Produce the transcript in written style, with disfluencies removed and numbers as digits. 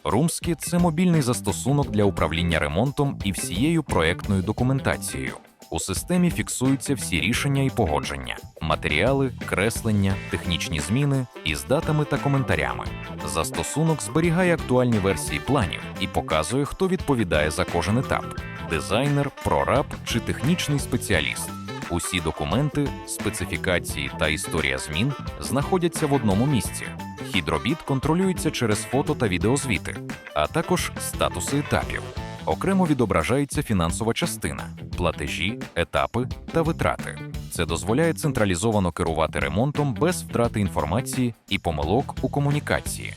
Румскі – це мобільний застосунок для управління ремонтом і всією проектною документацією. У системі фіксуються всі рішення і погодження, матеріали, креслення, технічні зміни із датами та коментарями. Застосунок зберігає актуальні версії планів і показує, хто відповідає за кожен етап – дизайнер, прораб чи технічний спеціаліст. Усі документи, специфікації та історія змін знаходяться в одному місці. Хід робіт контролюється через фото та відеозвіти, а також статуси етапів. Окремо відображається фінансова частина, платежі, етапи та витрати. Це дозволяє централізовано керувати ремонтом без втрати інформації і помилок у комунікації.